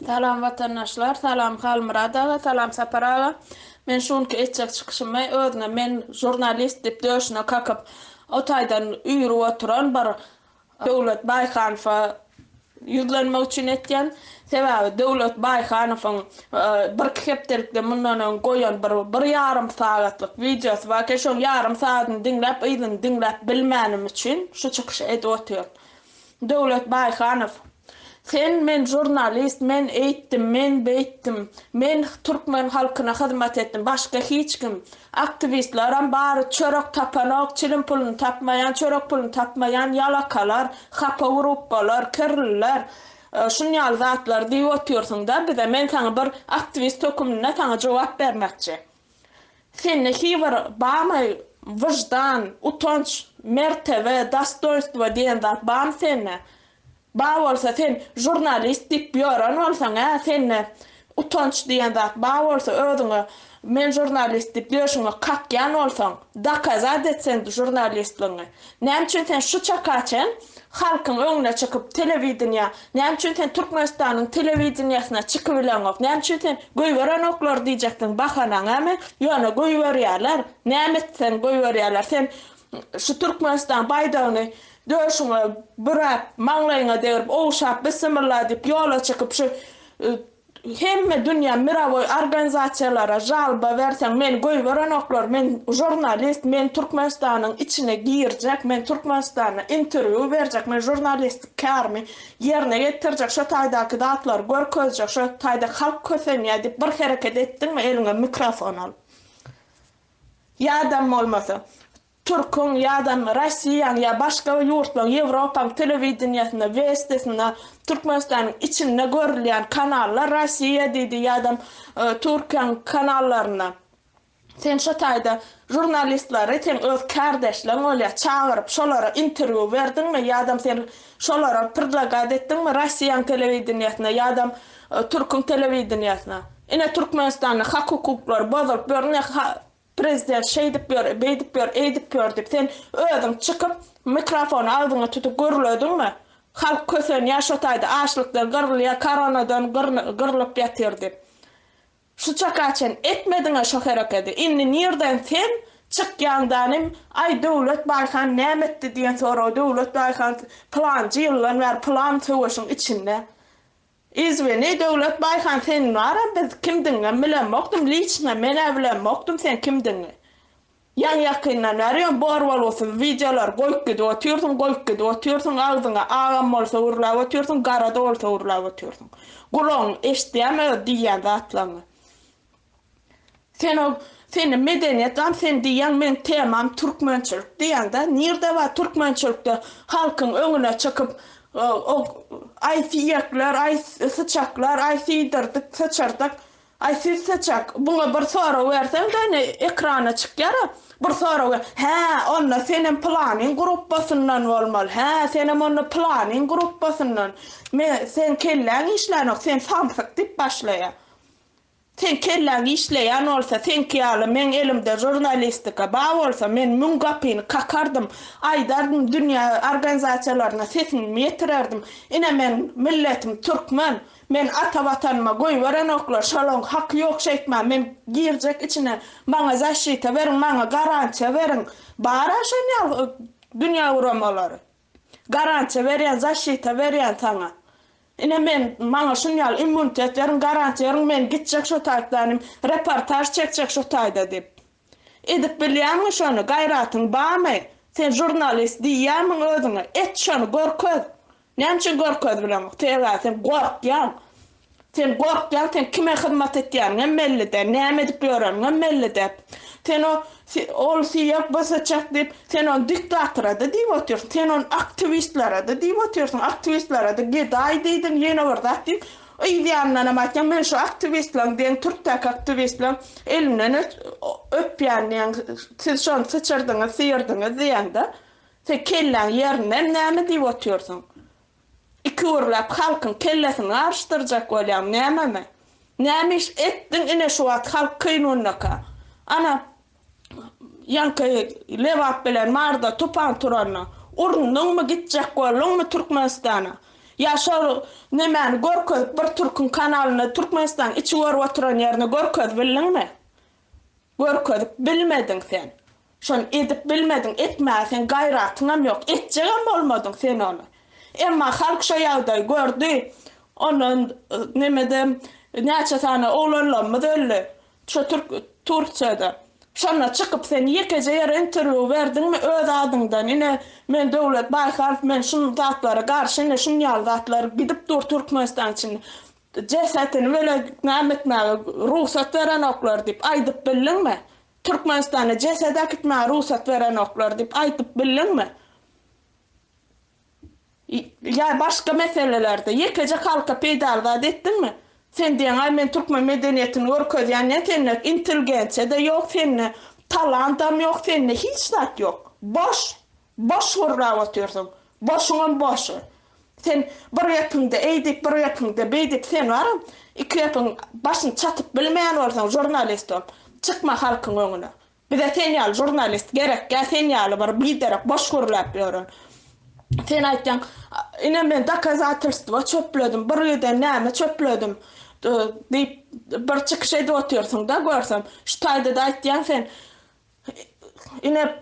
Salam vatandaşlar, salam Halmurad ağa, salam Sapar ağa. Men şunki etjek çıkışymy özüne men jurnalist dip döşüne kakıp o taýdan üýrüp oturan bir Döwlet Baýhanowa yüzlenmek üçin etýän. Sebäbi Döwlet Baýhanowyň bir hepdelikde mundan öň goýan bir ýarym sagatlyk videosy bar. Şol ýarym sagatyny diňläp, ýylyny diňläp bilmänim üçin şu çykyşy edip oturýar. Döwlet Baýhanow: sen men jurnalist, men eýtdim, men beýtdim, men Türkmen halkyna hyzmat etdim, başga hiç kim. Aktivistlaram bary çörek tapanok, çilim pulunu tapmayan, çörek pulunu tapmayan yalakalar, hapa gruppalar, kirliler, şunýal zatlar diýip oturýarsyň-da, bize men sana bir aktivist tökümine sana jogap bermekçi. Sen hiber bamy wyjdan, utanç, mertebe, dostoýnstva diýen zat bam senne. Ba bolsa sen jurnalist dip ýören bolsaň, sen utanç diýen zat ba bolsa özüňe men jurnalist dip ýöşüňe kakýan bolsaň, dakazat etsen jurnalistligiňi. Näme üçin sen şu çakaçen halkyň öňüne çykyp telewizioniýa, näme üçin sen Türkmenistanyň telewizioniýasyna çykyp bilenok, näme üçin sen goýberen oklar diýjekdiň bahanaňamy, ýöne goýberýärler, näme etsen goýberýärler. Sen şu Türkmenistan baýdagyny döşüňe bırak, maňlaýyňa derip, oşap, bismillah dip ýola çykyp şu hemme dünýä mirawoy organizasiýalara jalba berseň, men goýberen oklar, men jurnalist, men Türkmenistanyň içine girjek, men Türkmenistana interwýu berjek, men jurnalistlik kärmi ýerine getirjek, şu taýdaky datlar görkezjek, şu taýda halk kösenýär dip bir hereket etdiňmi, eliňe mikrofon alyp. Ýa-da bolmasa Türk'ün ya da Russiýanyň ya başga ýurtlaryň, Ýewropaň telewizioniýasyna, westesine, Türkmenistanyň içinde görülýän kanallar Russiýa diýdi ya da Türkiýanyň kanallarına. Sen şu taýda jurnalistlary sen öz kardeşleриň bolýar çağıryp şolara interwýu berdiňmi ýa da sen şolara predlagat etdiňmi Russiýanyň telewizioniýasyna ýa da Türkiýanyň telewizioniýasyna. Ine Türkmenistanyň hak hukuklar bozulyp berýär. Prezident şeydip ber, beýdip ber, eýdip ber dip sen özüň çykyp mikrofon aldyňa tutup görülediňmi? Halk kösen ýaşa taýda açlykdan gyrylýar, koronadan gyrlyp ýatyr dip. Şu çakaçen etmediňe şo hereketi. Inni nirden sen çykýandanym ay Döwlet Baýhan näme etdi diýen soraw Döwlet Baýhan plan ýyllar ber plan töwüşiň içinde. İzveni Döwlet Baýhan sen nara biz kimdiňe bilenmokdum, liçne mene bilenmokdum, sen kimdiňe. Yan yakyndan arýan borwal bolsun videolar goýup gidip oturýarsyň, agdyňa agam bolsa urlap oturýarsyň, garada bolsa urlap oturýarsyň. Gulaň eşdäme diýen zatlamy. Sen medeniýetden sen diýen men temam türkmençilik diýende, nirde wa türkmençilikde halkyň öňüne çykyp ay fiyaklar, ay sıçaklar, ay fidirdik, sıçardık, ay siz sıçak. Buna bir soru versen de ekrana çıkýar. Bir soru ver. He, onna senin planning gruppasından bolmaly. He, senin onna planning gruppasından. Sen kelläň işlänok, sen samsyk dip başlaýar. Sen kelläň işleýän bolsa, sen kiýaly men elimde jurnalistika ba bolsa, men mün gapyny kakardym, aýdardım dünýä organizasiýalaryna sesimi ýetirerdim. Ine men milletim türkmen, men ata watanyma goýberen oklar, şolaň hak ýok şeýtmän, men girjek içine, maňa zaşyta berin, maňa garantiýa berin. Bara şonýal dünýä uramalary. Garantiýa berýän, zaşyta berýän taňa. Ine men maňa şunýal immunitet berin, garantiýa berin, men gitjek şo taýdanym, reportaj çekjek şo taýda dip. Edip bilýärmi şonu, gaýratyň barmy? Sen jurnalist diýärmi özüňe? Et şonu görköz. Näme üçin görköz bilen? Sen gorkýan. Sen kime hyzmat etýäň mellide, näme edip ýören mellide. Sen ol siýap basaçak dip, sen on diktatora da diýip oturýarsyň, sen on aktivistlara da diýip oturýarsyň, aktivistlara da geday diýdin, ýene bir zat diýip, ýa-da näme men şu aktivistlaryň diýen Türkdäki aktivistlaryň elinden öpýän, siz şonu sıçyrdyňyz, sıyırdyňyz diýende, sen kelläň ýerinden näme diýip oturýarsyň? Iki urlap halkyň kellesini arşdyrjak bolýan näme? Näme iş etdiň ine şu wagt halk kynunaka? Ana yanka lewap bilen marda topan turanna. Urundyňmy gitjek bolýarmy Türkmenistana? Yaşar nemen görköz bir Türk'ün kanalyny Türkmenistan içi görüp oturan ýerine görköz bildiňmi? Görköz bilmedin sen. Şon edip bilmedin, etmäsen gaýratyňam ýok. Etjegem bolmadyň sen onu. Emma halk şo ýagdaý gördü. Onun nemede näçe tane oglanlarymyz öldü. Şo Türkçede. Şonna çıkıp sen ýekeje ýere interview berdiňmi öz adyňdan? Ine men döwlet baýkar, men şunu zatlara garşy, ine şunu ýaly zatlar gidip dur Türkmenistan için cesetini böyle nämetmäge ruhsat beren oklar diýip aýdyp bildiňmi? Türkmenistana cesede gitmäge ruhsat beren oklar diýip aýdyp bildiňmi? Ya başka meselelerde ýekeje halka peýdalwat etdiňmi? Sen diýen ay men türkmen medeniýetini görkezýän näçe intelligensiýa da ýok, senne talantam ýok, senne hiç zat ýok. Boş gurlap oturýarsyň. Boşuňam boş. Sen bir ýapyňda eýdip, bir ýapyňda beýdip sen waram, iki ýapyň başyny çatyp bilmeýän bolsaň jurnalist ol. Çykma halkyň öňüne. Bize sen ýaly jurnalist gerek, sen ýaly bir biderek boş gurlap ýören. Sen aýtdyň, ine men dokazatelstwo çöpledim, bir ýerde näme çöpledim. Diýip bir çykyş edip oturýarsyň da görsem. Şu taýda da aýtdyň sen ine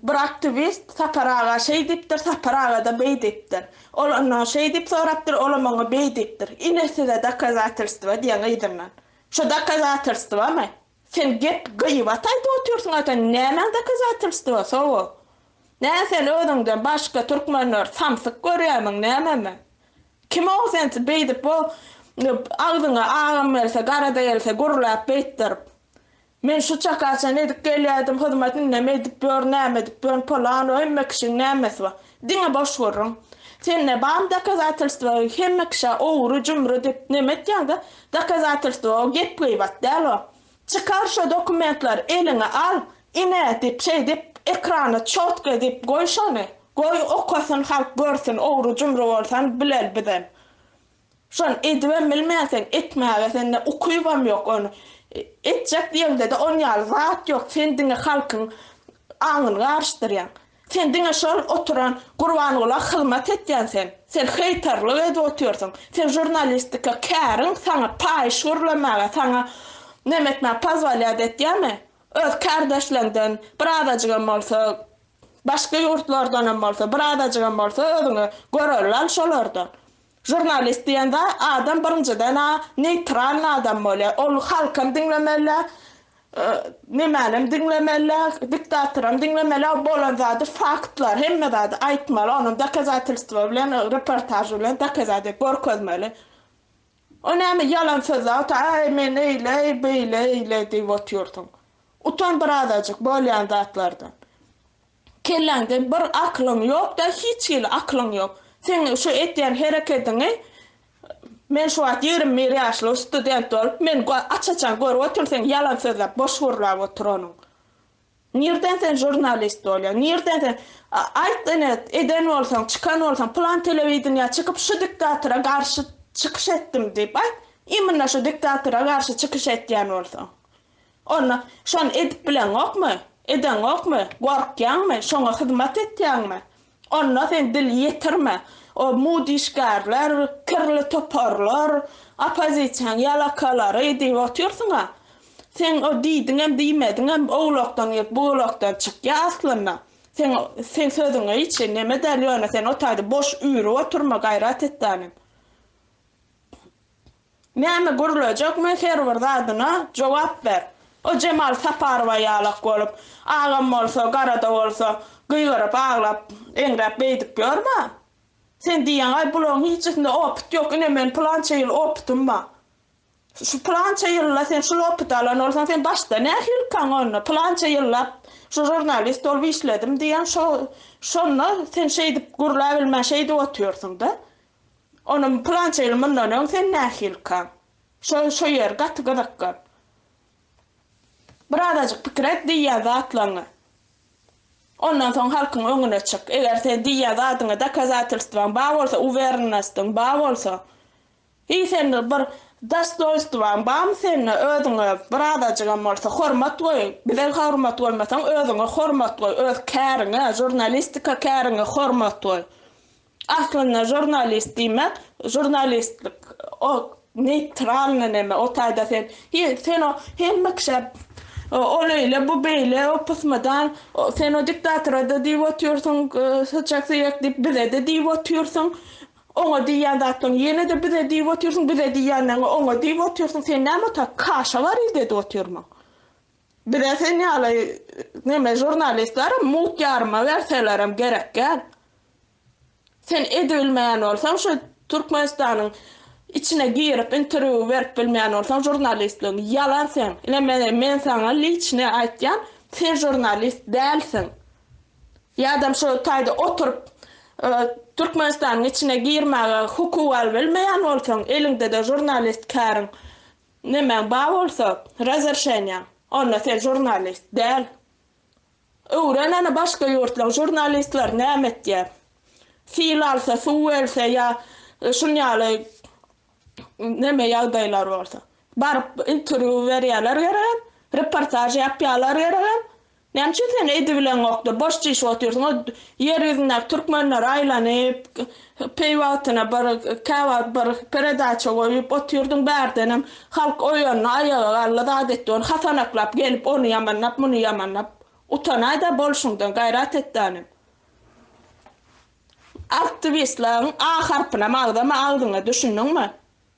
bir aktivist saparaga diýipdir, saparaga da beýdipdir. Olana diýip sorapdyr, olamaňa beýdipdir. Ine size dokazatelstwo diýen ýerden. Şu dokazatelstwamy? Sen gep gyýbat aýdyp oturýarsyň, ata näme dokazatelstwo sow? Näme sen özüňden başga türkmenler samsyk görýärmiň, näme? Kim o sen beýdip bu ağzına ağam else, garada else gurlap beýtdirip. Men şu çakaçan edip gelýärdim, hyzmatyny näme edip bör, näme edip bör, polan, hemme kişi nämesi var. Diňe boş görüň. Sen ne bam dokazatelstwo, hemme kişi owru jumry dip näme etýäňde, dokazatelstwo gep gyýbat däl o. Çykar şu dokumentler eline al, ine dip dip ekrana çotga dip goý şonu. Goý okasyn halk görsün, owru jumry bolsan bilel bilen. Şon edibem bilmäsen etmäge sende okuýbam ýok onu. Etjek diýende de on ýaly zat ýok, sen diňe halkyň aňyny garşdyrýan. Sen diňe şol oturan Gurbanoğla hyzmat etýän sen. Sen heyterlik edip oturýarsyň. Sen jurnalistika käriň, saňa paýş görlemaga, saňa nämetme pazwalyat etýärmi? Öz kardeşlerinden bir adajygam bolsa, başga ýurtlardan bolsa, bir adajygam bolsa özüňe görerler şolardan. Jurnalist diýende adam birinciden neutral adam bolýar. Ol halkym diňlemeli, nemänim diňlemeli, diktatoram diňlemeli bolan zady faktlar, hemme zady aýtmaly, onuň dokazatelstwo bilen, reportaj bilen dokazat görkezmeli. O näme ýalan sözler, ay men beýle diýip oturýarsyň. Utan bir adajyk bolýan zatlardan. Kelläňden bir aklyň ýok da hiç aklyň ýok. Sen şu etýän hereketini men şu at 20 ýaşly student olup men açaçan görüp otursaň ýalan sözler boş gurlap oturanyň. Nirden sen jurnalist bolýan, nirden sen aýtdyň eden bolsaň, çykan bolsaň, plan telewizionyna çykyp şu diktatora garşy çykyş etdim diýip aýt. Imna şu diktatora garşy çykyş etýän bolsaň. Ona şon edip bilen okmy? Eden okmy? Gorkýanmy? Şoňa hyzmat etýänmi? Onna sen dil yetirme. O mudişgarlar, kirli toparlar, opozisiýan ýalakalary diýip oturýarsyň. Sen o diýdiňem diýmediňem oglakdan ýet, buglakdan çykýar aslynda. Sen sözüňe hiç näme däl sen o taýda boş üýrüp oturma gaýrat etdiň. Näme gurulajak her bir zadyna jogap ber. O Cemal Saparowa ýalak bolup, agam bolsa, garada bolsa, gyýgyryp aglap, eňrep beýdip görme. Sen diýen ay bulan hiçinde opit ýok, ine men plança ýyl opitymma. Şu plança ýylla sen şu opit alan bolsan sen başda nähil kaň onu plança ýyllap şu jurnalist olup işledim diýen şonu sen şeýdip gurlap bilmä şeýde oturýarsyň da. Onun plança ýylmyndan sen nähil kaň. Şo ýer gatgydakka. Bir adajyk pikir et diýýär zatlaryny. Ondan soň halkyň öňüne çyk. Eger sen diýýär zadyňa dokazatelstwan bar bolsa, uwernasdyň bar bolsa, sen bir dastoýstwan bam sen özüňe bir adajygam bolsa hormat goý. Bilen hormat bolmasaň özüňe hormat goý, öz käriňe, jurnalistika käriňe hormat goý. Aslında jurnalist demek, jurnalistlik o neytralne neme, o tayda sen o hem mekşep, o öyle bu beyle o pısmadan sen o diktatora da diye oturuyorsun, sıcak dip bize de diye oturuyorsun. Ona diyen zaten yine de bize diye oturuyorsun, bize diyen ona diye oturuyorsun. Sen ne mi ta kaşa var ide de oturma. Bize sen yani neme jurnalistler mut yarma verselerim gerek gel. Sen edilmeyen olsan şu Türkmenistan'ın içine girip interview verip bilmeyen olsan jurnalistliğin yalan sen. Ile men sana liçne aytyan sen jurnalist değilsin. Ya adam şu tayda oturup Türkmenistan'ın içine girmeye hukuku bilmeyen olsan elinde de jurnalist karın nemen bağ olsa razerşenya. Onunla sen jurnalist değil. Öğrenen başka yurtlar jurnalistler ne emet yer. Fil alsa, su else ya şunyalı neme yağdaylar olsa. Barıp interview veriyorlar geren, reportaj yapıyorlar geren. Nemçe sen edibilen oktu, boş iş otuyorsun. O yeryüzünden Türkmenler aylanıp, peyvatına barık, kavat barık, peredaça koyup oturdun berdenim. Halk oyununu ayağı ağırladı adetli onu hasanaklap gelip onu yamanlap, bunu yamanlap. Utanay da bolşundan gayret ettiğanim. Aktivistlerin A harpına mağdama aldığını düşündün mü?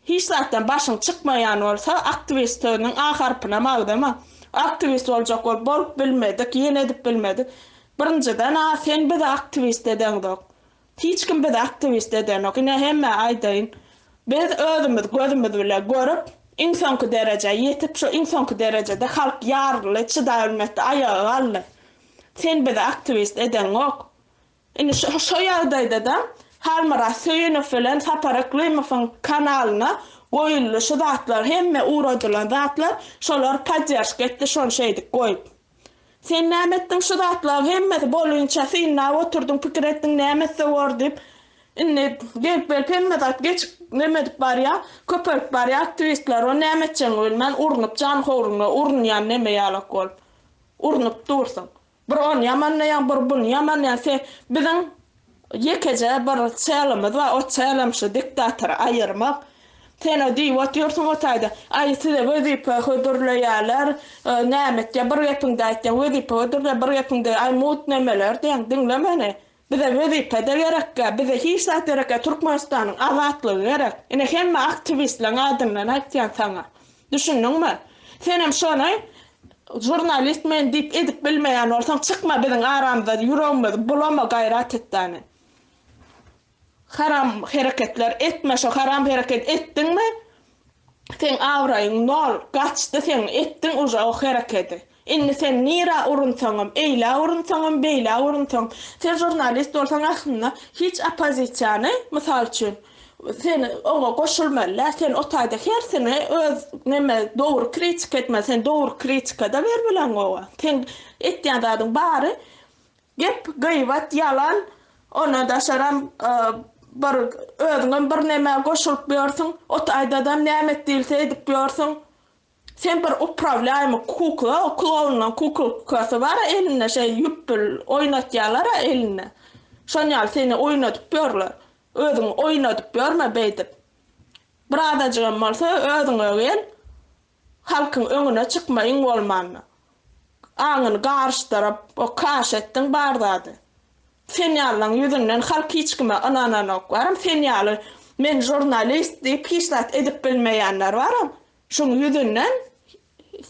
Hiç zaten başın çıkmayan olsa aktivistlerin A harpına mağdama. Aktivist olacak ol bol bilmedik, yine edip bilmedik. Birinciden sen bir de aktivist edendik. Hiç kim bir de aktivist edendik. Yine hemen aydayın. Biz gözümüz bile görüp insankı derece yetip şu insankı derecede halk yarılı, çıdayılmette ayağı allı. Sen bir de aktivist eden yok. Ini şu yağdayda da halmara söyünü filan saparaklıymafın kanalına koyullu şu zatlar hemme uğradılan zatlar şolar pajyaş gitti şon şeydik koyup. Sen nämettin şu zatlar hemme bolunca sen na oturdun pikir ettin nämetse var deyip inni gelip belki hemme zat geç nemedik var ya köpek var ya aktivistler o nämetçen ölmen urnup can horunu urnayan neme yalak ol. Urnup dursun. Bir on yamanlayan bir bun yamanlayan sen bizim yekece bir çelimiz var o çelim şu diktatör ayırmak. Sen o diye otuyorsun o tayda. Ay size vazife hudurlayalar nämet ya bir yapın da aytyan vazife hudurla bir yapın da ay mut nemeler diyen dinlemene. Bize vazife de gerek bize hiç zat gerek Türkmenistan'ın azatlığı gerek. Yine hemme aktivistlerin adından aytyan sana. Düşündün mü? Senem şuna jurnalist men deyip edip bilmeyen olsan çıkma bizim aramda yüreğimiz bulama gayret ettiğini. Haram hareketler etme şu haram hareket ettin mi? Sen avrayın nol kaçtı sen ettin uca o hareketi. İnni sen nira urunsanım, eyla urunsanım, beyla urunsanım. Sen jurnalist olsan aslında hiç apozisyanı misal için. Sen ona koşulmalı, sen o tayda her sene öz neme doğru kritik etme, sen doğru kritika da ver bilen o. Sen ettiğin dadın bari, gep gıyvat yalan, ona da şaram bir özün bir neme koşulup biyorsun, o tayda da nemet değilse edip biyorsun. Sen bir upravlayma kukla, o klonla kuklası var eline şey yüppül oynatyalar eline. Şonyal seni oynatıp biyorlar. Özün oynatıp biyorma beydip. Bir adacığım olsa özün ögel, halkın önüne çıkmayın olmanı. Ağını karıştırıp o kaş ettin bardadı. Fenyalın yüzünden halk hiç kime ananan ok varım. Fenyalı men jurnalist deyip hiç zat edip bilmeyenler varım. Şunun yüzünden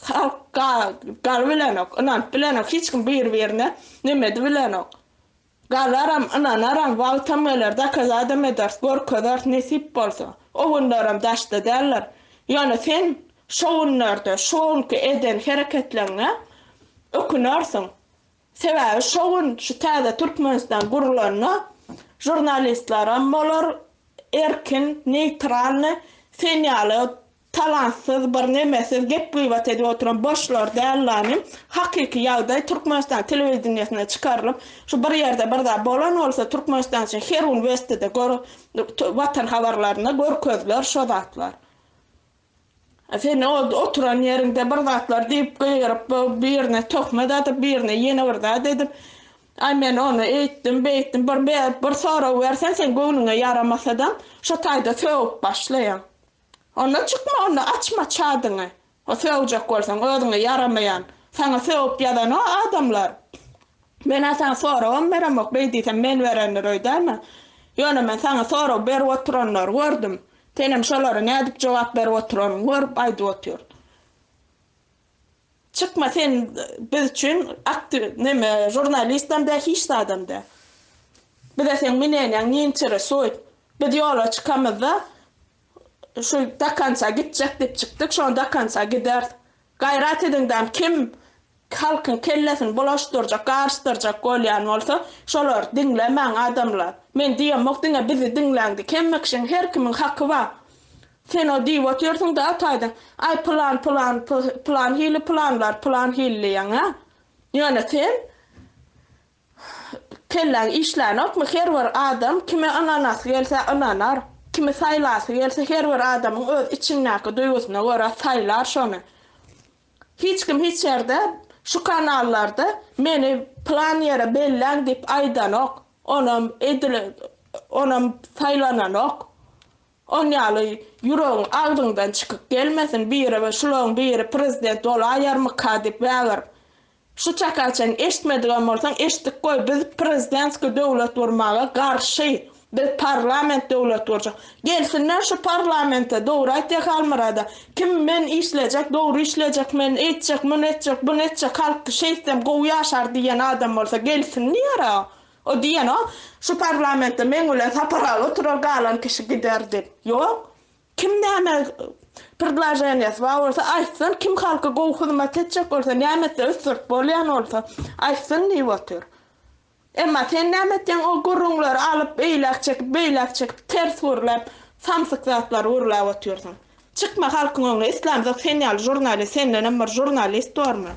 halk gal bilen ok, anan bilen ok, hiç kim bir verine nemedi bilen ok. Galaram ananaram valtameler kaza demeder gor kadar nesip bolsa. O günlerim daşta derler. Yani sen şoğunlarda şoğunki eden hareketlerine okunarsın. Sebebi şoğun şu taze Türkmenistan gurularına jurnalistler ammalar erkin, neytralni, senyalı, talantsız, bir nemesiz, gep gıyvat edip oturan boşlar değerlenim. Hakiki yağday Türkmenistan televizyonuna çıkarılıp şu bir yerde bir daha bolan olsa Türkmenistan için her üniversitede vatan haberlerine gör közler, şu zatlar. Sen oturan yerinde bir zatlar deyip gıyırıp birine tokmada da birine yeni orada dedim. Ay men onu eğittim, beyittim. Bir sonra versen sen göğnüne yaramaz adam. Şu tayda söğüp başlayan. Onu çıkma, onu açma çadını. O söğücek olsan, ödüne yaramayan. Sana söğüp yadan o adamlar. Ben atan sonra on veremok beydiysen men verenler öyle mi? Yönü men sana sonra ber oturanlar gördüm. Tenem şoları ne edip cevap ber oturan, görüp aydı otur. Çıkma sen biz için aktif neme jurnalistam da hiç de adam da. Bir de sen minen niçere soy. Bir yola çıkamaz da şu dakansa gidecek dip çıktık şu an dakansa gider. Gayret edin dem kim halkın kellesini bulaştıracak, karıştıracak golyan olsa şolar dinlemen adamlar. Men diyem mokdinge bizi dinlendi. Kemmek için her kimin hakkı var. Sen o diye oturuyorsun da ataydın. Ay plan hili planlar, plan hili yana. Yani sen kellen işlerini okma her var adam kime ananas gelse ananar. Kime saylası gelse her var adamın öz içindeki duygusuna göre saylar şunu. Hiç kim hiç yerde şu kanallarda beni plan yere bellen dip aydan ok. Onum saylanan ok. Onyalı yüreğin ağzından çıkıp gelmesin biri ve şulağın biri prezident ol ayarmı kadip veğir. Şu çakalçan eşitmediğim olsan eşitlik koy biz prezidentski devlet vurmağa karşı biz parlament devlet vuracak. Gelsinler şu parlamente doğru aytyak almırada. Kim men işleyecek doğru işleyecek men etecek bunu etecek halk şeysem go yaşar diyen adam olsa gelsin niye o diyen o şu parlamente men ulan saparalı oturur galan kişi giderdi. Yok. Kim näme предложениес var olsa aytsın kim halka go hizmet edecek olsa näme de üstürt bolyan olsa aytsın ni otur. Emma sen näme o gurunglar alıp beylakçek ters vurlap samsık zatlar vurlap otursun. Çıkma halkın onu İslam zat sen jurnalist senden ama jurnalist dorma.